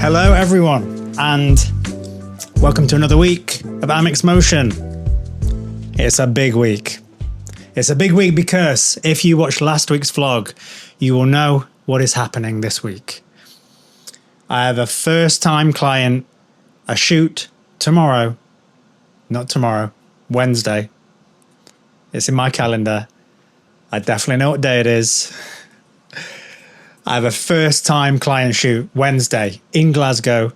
Hello everyone, and welcome to another week of Amixmotion. It's a big week. It's a big week because if you watched last week's vlog, you will know what is happening this week. I have a first-time client, a shoot tomorrow, not tomorrow, Wednesday. It's in my calendar. I definitely know what day it is. I have a first-time client shoot Wednesday in Glasgow.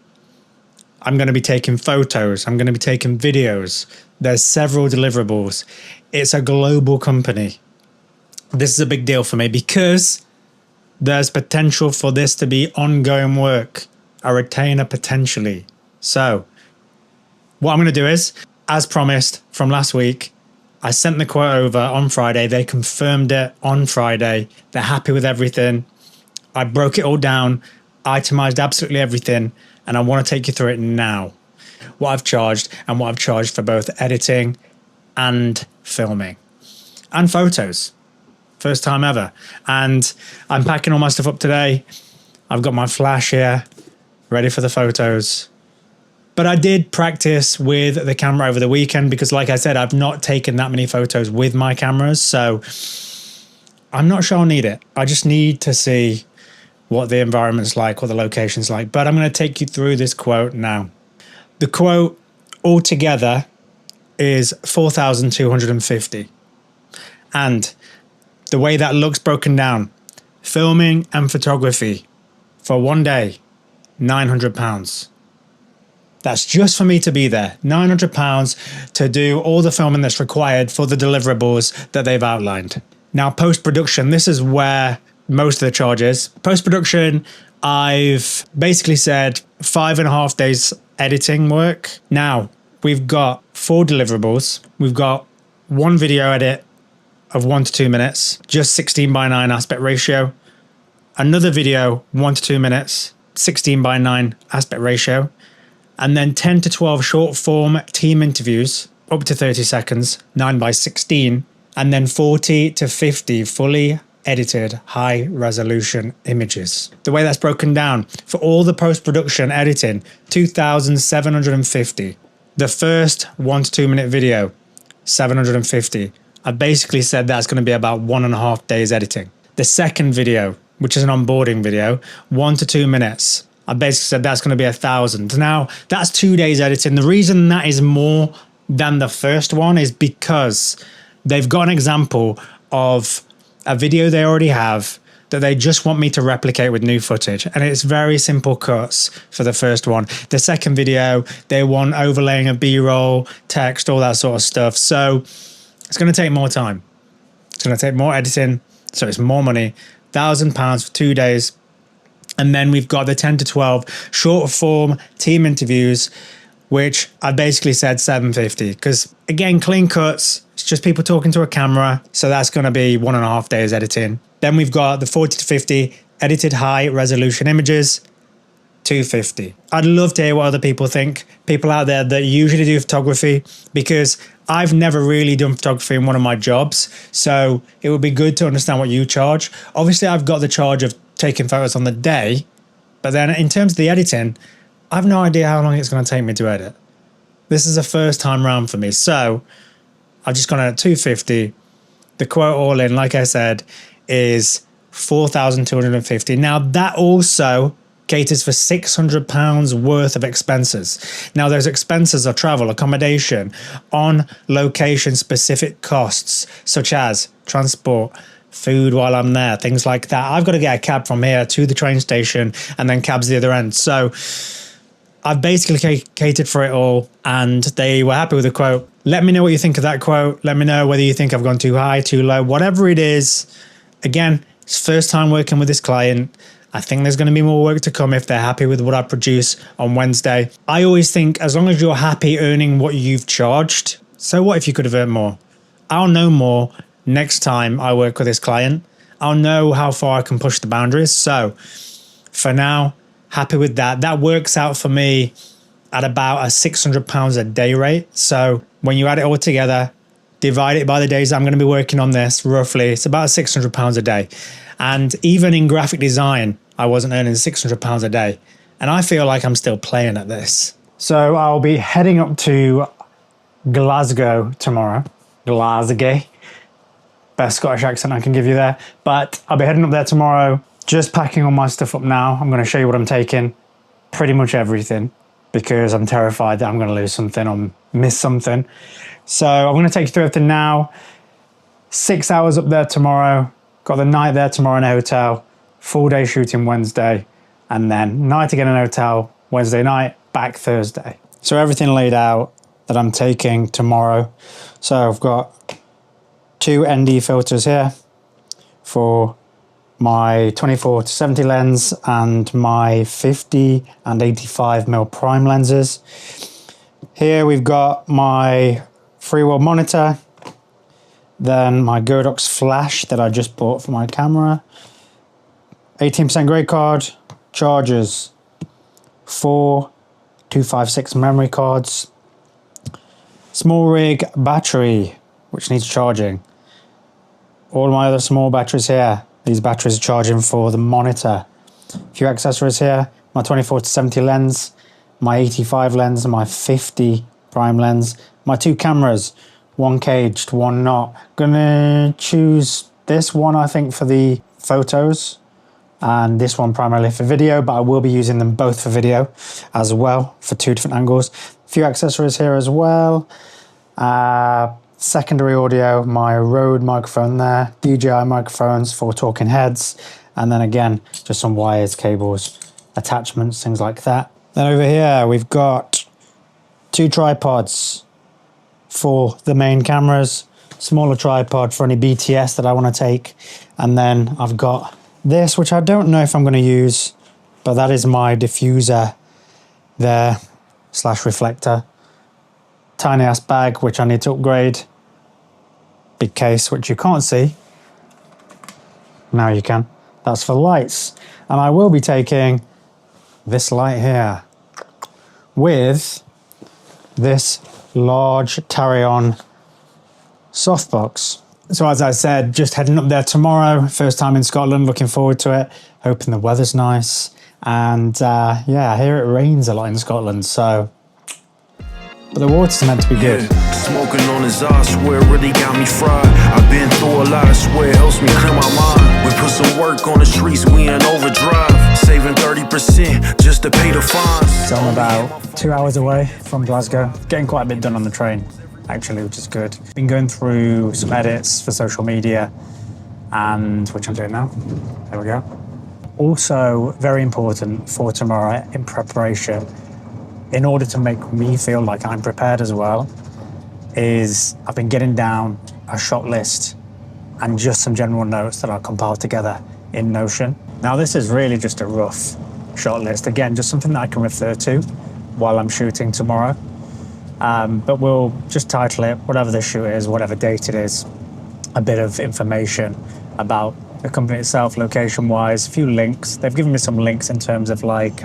I'm going to be taking photos. I'm going to be taking videos. There's several deliverables. It's a global company. This is a big deal for me because there's potential for this to be ongoing work, a retainer potentially. So what I'm going to do is, as promised from last week, I sent the quote over on Friday. They confirmed it on Friday. They're happy with everything. I broke it all down, itemized absolutely everything, and I want to take you through it now. What I've charged and what I've charged for both editing and filming and photos. First time ever. And I'm packing all my stuff up today. I've got my flash here, ready for the photos. But I did practice with the camera over the weekend because, like I said, I've not taken that many photos with my cameras. So I'm not sure I'll need it. I just need to see what the environment's like, what the location's like. But I'm going to take you through this quote now. The quote altogether is 4,250. And the way that looks broken down, filming and photography for one day, £900. That's just for me to be there. £900 to do all the filming that's required for the deliverables that they've outlined. Now, post-production, this is where most of the charges. Post-production, I've basically said 5.5 days editing work. Now, we've got 4 deliverables. We've got one video edit of 1 to 2 minutes, just 16:9 aspect ratio. Another video, 1 to 2 minutes, 16:9 aspect ratio. And then 10 to 12 short form team interviews, up to 30 seconds, 9:16. And then 40 to 50 fully edited high resolution images. The way that's broken down, for all the post-production editing, 2,750. The first 1 to 2 minute video, 750. I basically said that's going to be about 1.5 days editing. The second video, which is an onboarding video, 1 to 2 minutes. I basically said that's going to be 1,000. Now, that's 2 days editing. The reason that is more than the first one is because they've got an example of a video they already have that they just want me to replicate with new footage. And it's very simple cuts for the first one. The second video, they want overlaying of B-roll, text, all that sort of stuff. So it's going to take more time. It's going to take more editing. So it's more money. £1,000 for 2 days. And then we've got the 10 to 12 short form team interviews, which I basically said 750. Because again, clean cuts, it's just people talking to a camera. So that's going to be 1.5 days editing. Then we've got the 40 to 50 edited high resolution images, 250. I'd love to hear what other people think. People out there that usually do photography, because I've never really done photography in one of my jobs. So it would be good to understand what you charge. Obviously, I've got the charge of taking photos on the day. But then in terms of the editing, I have no idea how long it's going to take me to edit. This is a first time round for me. So I've just gone at 250. The quote all in, like I said, is 4,250. Now that also caters for £600 worth of expenses. Now those expenses are travel, accommodation, on location specific costs, such as transport, food while I'm there, things like that. I've got to get a cab from here to the train station and then cabs the other end. So I've basically catered for it all, and they were happy with the quote. Let me know what you think of that quote. Let me know whether you think I've gone too high, too low, whatever it is. Again, it's first time working with this client. I think there's going to be more work to come if they're happy with what I produce on Wednesday. I always think as long as you're happy earning what you've charged, so what if you could have earned more? I'll know more next time I work with this client. I'll know how far I can push the boundaries. So for now, happy with that. That works out for me at about a £600 a day rate. So when you add it all together, divide it by the days I'm going to be working on this, roughly, it's about £600 a day. And even in graphic design, I wasn't earning £600 a day. And I feel like I'm still playing at this. So I'll be heading up to Glasgow tomorrow. Glasgow. Best Scottish accent I can give you there. But I'll be heading up there tomorrow, just packing all my stuff up now. I'm going to show you what I'm taking. Pretty much everything, because I'm terrified that I'm going to lose something or miss something. So I'm going to take you through everything now. 6 hours up there tomorrow. Got the night there tomorrow in a hotel. Full day shooting Wednesday. And then night again in a hotel Wednesday night, back Thursday. So everything laid out that I'm taking tomorrow. So I've got 2 ND filters here for my 24-70 lens and my 50 and 85mm prime lenses. Here we've got my free-wheel monitor, then my Godox flash that I just bought for my camera, 18% grade card, chargers, 4 256 memory cards, small rig battery which needs charging, all my other small batteries here. These batteries are charging for the monitor. A few accessories here, my 24-70 lens, my 85 lens, my 50 prime lens, my 2 cameras, one caged, one not. Gonna choose this one, I think, for the photos, and this one primarily for video, but I will be using them both for video as well, for 2 different angles. A few accessories here as well. Secondary audio, my Rode microphone there, DJI microphones for talking heads, and then again, just some wires, cables, attachments, things like that. Then over here, we've got 2 tripods for the main cameras, smaller tripod for any BTS that I want to take, and then I've got this, which I don't know if I'm going to use, but that is my diffuser there, / reflector. Tiny ass bag, which I need to upgrade. Big case, which you can't see. Now you can. That's for lights. And I will be taking this light here with this large Tarion softbox. So as I said, just heading up there tomorrow. First time in Scotland, looking forward to it. Hoping the weather's nice. And yeah, I hear it rains a lot in Scotland, so... But the water's meant to be good. Smoking on his eye, swear really got me fried. I've been through a lot, I swear it helps me clear my mind. We put some work on the streets, we in overdrive. Saving 30% just to pay the fines. So I'm about 2 hours away from Glasgow. Getting quite a bit done on the train, actually, which is good. Been going through some edits for social media, and which I'm doing now. There we go. Also, very important for tomorrow in preparation, in order to make me feel like I'm prepared as well, is I've been getting down a shot list and just some general notes that I'll compile together in Notion. Now this is really just a rough shot list. Again, just something that I can refer to while I'm shooting tomorrow. But we'll just title it, whatever the shoot is, whatever date it is, a bit of information about the company itself, location-wise, a few links. They've given me some links in terms of like,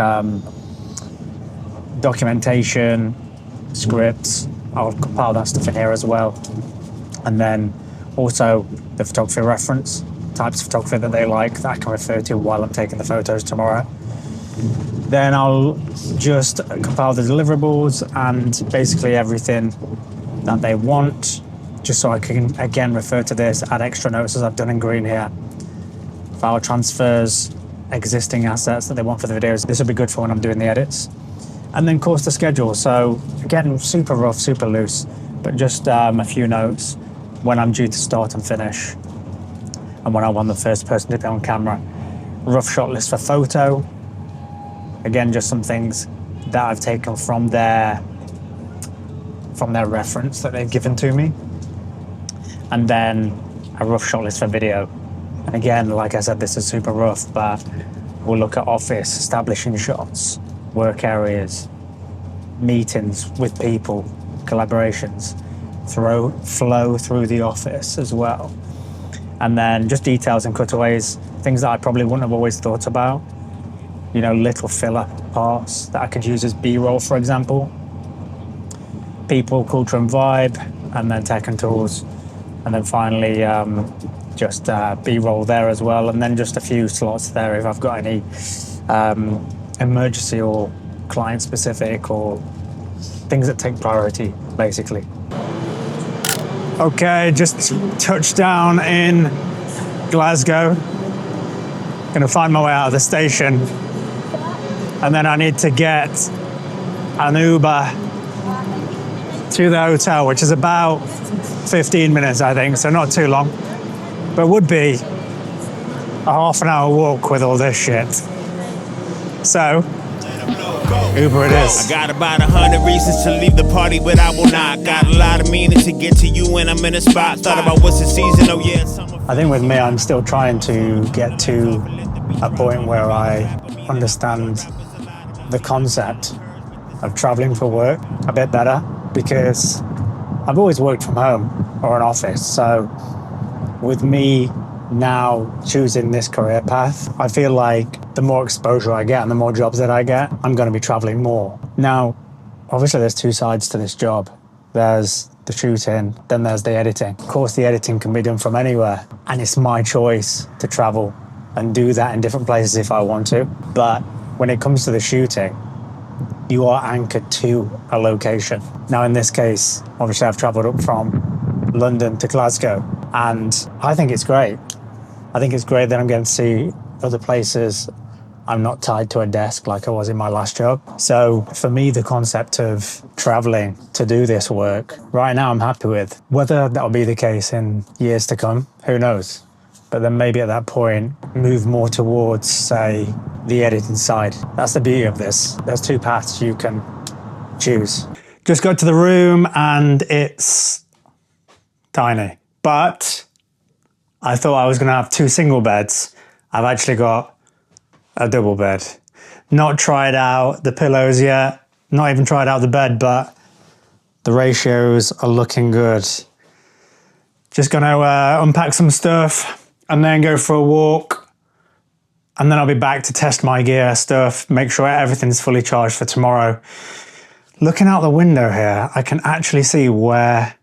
documentation, scripts. I'll compile that stuff in here as well. And then also the photography reference, types of photography that they like that I can refer to while I'm taking the photos tomorrow. Then I'll just compile the deliverables and basically everything that they want, just so I can again refer to this, add extra notes as I've done in green here. File transfers, existing assets that they want for the videos. This will be good for when I'm doing the edits. And then, of course, the schedule. So, again, super rough, super loose, but just a few notes when I'm due to start and finish, and when I want the first person to be on camera. Rough shot list for photo. Again, just some things that I've taken from their reference that they've given to me. And then a rough shot list for video. And again, like I said, this is super rough, but we'll look at office, establishing shots, work areas, meetings with people, collaborations, flow through the office as well. And then just details and cutaways, things that I probably wouldn't have always thought about. You know, little filler parts that I could use as B-roll, for example. People, culture and vibe, and then tech and tools. And then finally, just B-roll there as well. And then just a few slots there if I've got any emergency or client specific or things that take priority, basically. Okay, just touched down in Glasgow. Gonna find my way out of the station. And then I need to get an Uber to the hotel, which is about 15 minutes, I think, so not too long. But would be a half an hour walk with all this shit. So, Uber it is. I got about 100 reasons to leave the party, but I will not. Got a lot of meaning to get to you when I'm in a spot. Thought about what's the season, oh yeah, summer. I think with me, I'm still trying to get to a point where I understand the concept of traveling for work a bit better, because I've always worked from home or an office. So with me now choosing this career path, I feel like the more exposure I get and the more jobs that I get, I'm going to be traveling more. Now, obviously there's two sides to this job. There's the shooting, then there's the editing. Of course, the editing can be done from anywhere, and it's my choice to travel and do that in different places if I want to. But when it comes to the shooting, you are anchored to a location. Now, in this case, obviously I've traveled up from London to Glasgow, and I think it's great. I think it's great that I'm getting to see other places. I'm not tied to a desk like I was in my last job. So for me, the concept of traveling to do this work, right now I'm happy with. Whether that'll be the case in years to come, who knows? But then maybe at that point, move more towards, say, the editing side. That's the beauty of this. There's two paths you can choose. Just got to the room and it's tiny. But I thought I was gonna have two single beds. I've actually got a double bed. Not tried out the pillows yet, not even tried out the bed, but the ratios are looking good. Just gonna unpack some stuff and then go for a walk. And then I'll be back to test my gear stuff, make sure everything's fully charged for tomorrow. Looking out the window here, I can actually see where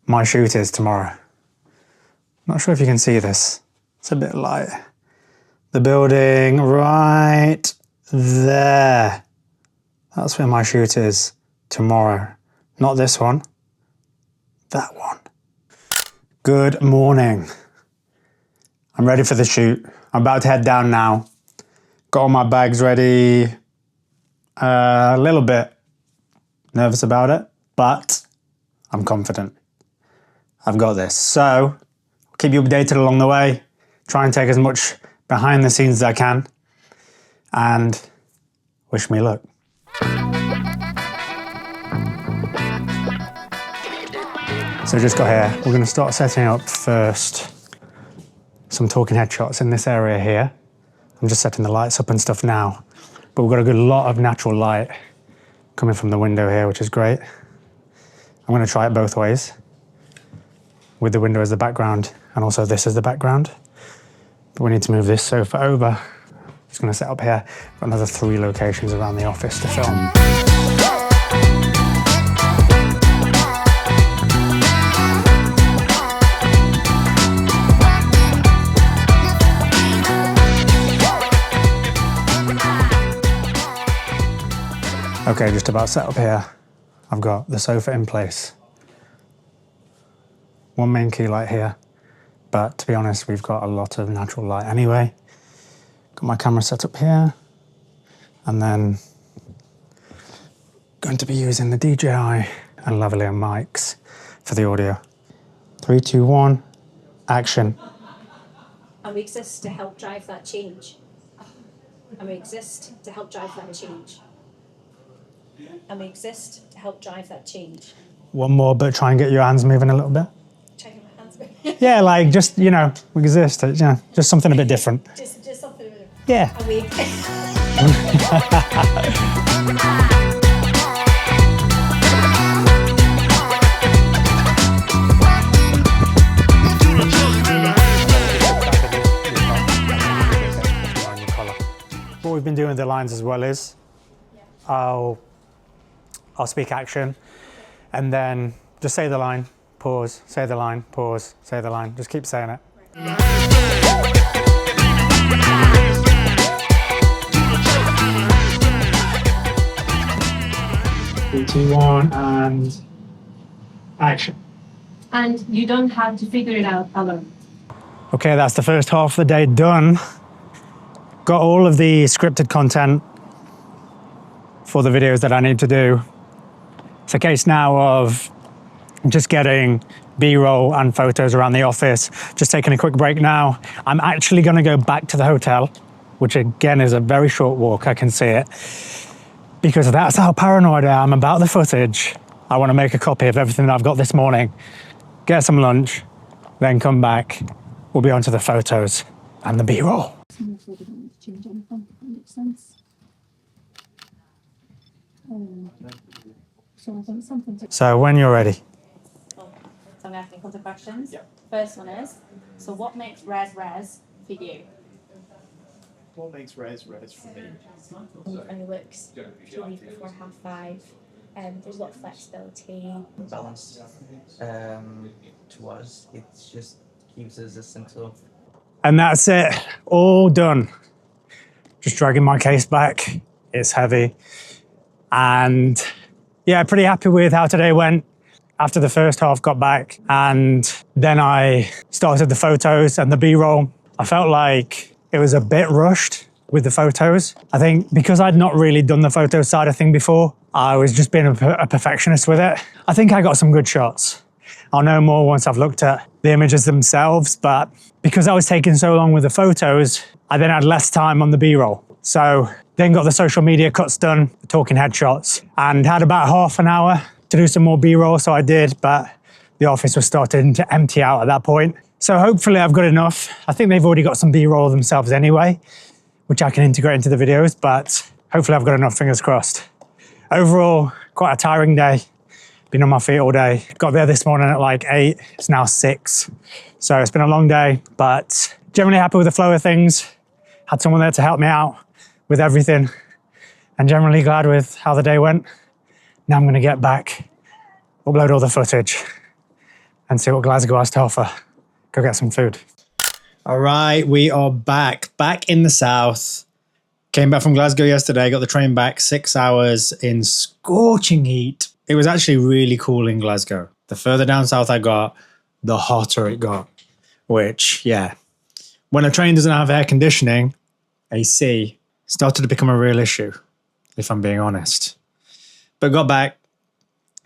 my shoot is tomorrow. Not sure if you can see this. It's a bit light. The building right there. That's where my shoot is tomorrow. Not this one, that one. Good morning. I'm ready for the shoot. I'm about to head down now. Got all my bags ready. A little bit nervous about it, but I'm confident. I've got this. So, keep you updated along the way. Try and take as much behind the scenes as I can. And wish me luck. So just got here. We're going to start setting up first some talking head shots in this area here. I'm just setting the lights up and stuff now. But we've got a good lot of natural light coming from the window here, which is great. I'm going to try it both ways, with the window as the background and also this as the background. But we need to move this sofa over. Just going to set up here. Got another 3 locations around the office to film. Okay, just about set up here. I've got the sofa in place. One main key light here. But to be honest, we've got a lot of natural light anyway. Got my camera set up here. And then going to be using the DJI and lavalier mics for the audio. 3, 2, 1, action. And we exist to help drive that change. And we exist to help drive that change. And we exist to help drive that change. One more, but try and get your hands moving a little bit. Checking my hands. Yeah, like just, you know, we exist, just something a bit different. Just something. Yeah. And we What we've been doing with the lines as well is I'll speak action and then just say the line, pause, say the line, pause, say the line. Just keep saying it. 2, 1, and action. And you don't have to figure it out alone. Okay, that's the first half of the day done. Got all of the scripted content for the videos that I need to do. It's a case now of just getting B-roll and photos around the office. Just taking a quick break now. I'm actually going to go back to the hotel, which again is a very short walk, I can see it, because that's how paranoid I am about the footage. I want to make a copy of everything that I've got this morning, get some lunch, then come back. We'll be on to the photos and the B-roll. Change anything, that makes sense. So I think something to... So when you're ready. So I'm going to think of the questions. Yep. First one is, so what makes res for you? What makes res for me? Only works to leave before 5:30. There's a lot of flexibility. Balanced to us. It just keeps us as simple. And that's it, all done. Just dragging my case back. It's heavy. And yeah, pretty happy with how today went. After the first half got back and then I started the photos and the B-roll, I felt like it was a bit rushed with the photos. I think because I'd not really done the photo side of thing before, I was just being a perfectionist with it. I think I got some good shots. I'll know more once I've looked at the images themselves, but because I was taking so long with the photos, I then had less time on the B-roll. So then got the social media cuts done, the talking head shots, and had about half an hour to do some more B-roll, so I did, but the office was starting to empty out at that point. So hopefully I've got enough. I think they've already got some B-roll themselves anyway, which I can integrate into the videos, but hopefully I've got enough, fingers crossed. Overall, quite a tiring day. Been on my feet all day. Got there this morning at like 8, it's now 6. So it's been a long day, but generally happy with the flow of things. Had someone there to help me out with everything, and generally glad with how the day went. Now I'm gonna get back, upload all the footage, and see what Glasgow has to offer. Go get some food. All right, we are back in the south. Came back from Glasgow yesterday, got the train back 6 hours in scorching heat. It was actually really cool in Glasgow. The further down south I got, the hotter it got, which, yeah. When a train doesn't have air conditioning, AC, started to become a real issue, if I'm being honest. But got back,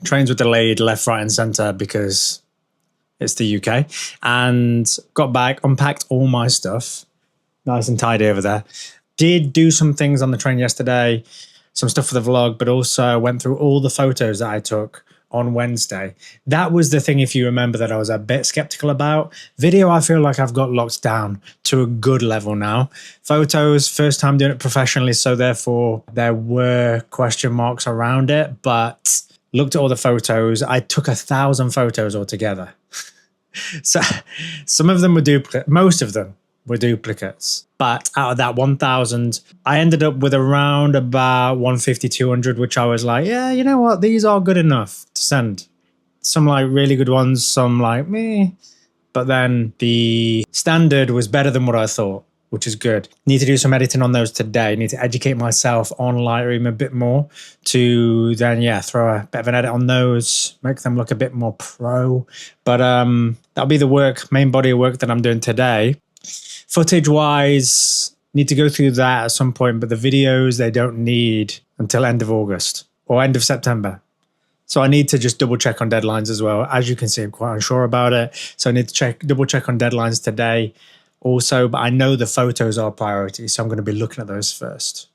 trains were delayed left, right and centre because it's the UK, and got back, unpacked all my stuff, nice and tidy over there. Did do some things on the train yesterday, some stuff for the vlog, but also went through all the photos that I took on Wednesday. That was the thing, if you remember, that I was a bit skeptical about. Video, I feel like I've got locked down to a good level now. Photos, first time doing it professionally, so therefore there were question marks around it, but looked at all the photos. I took 1,000 photos altogether. So some of them were duplicate, most of them were duplicates. But out of that 1,000, I ended up with around about 150, 200, which I was like, yeah, you know what? These are good enough to send. Some like really good ones, some like meh. But then the standard was better than what I thought, which is good. Need to do some editing on those today. Need to educate myself on Lightroom a bit more to then, yeah, throw a bit of an edit on those, make them look a bit more pro. But that'll be the work, main body of work that I'm doing today. Footage-wise, need to go through that at some point, but the videos, they don't need until end of August or end of September. So I need to just double check on deadlines as well. As you can see, I'm quite unsure about it. So I need to double check on deadlines today also, but I know the photos are a priority, so I'm going to be looking at those first.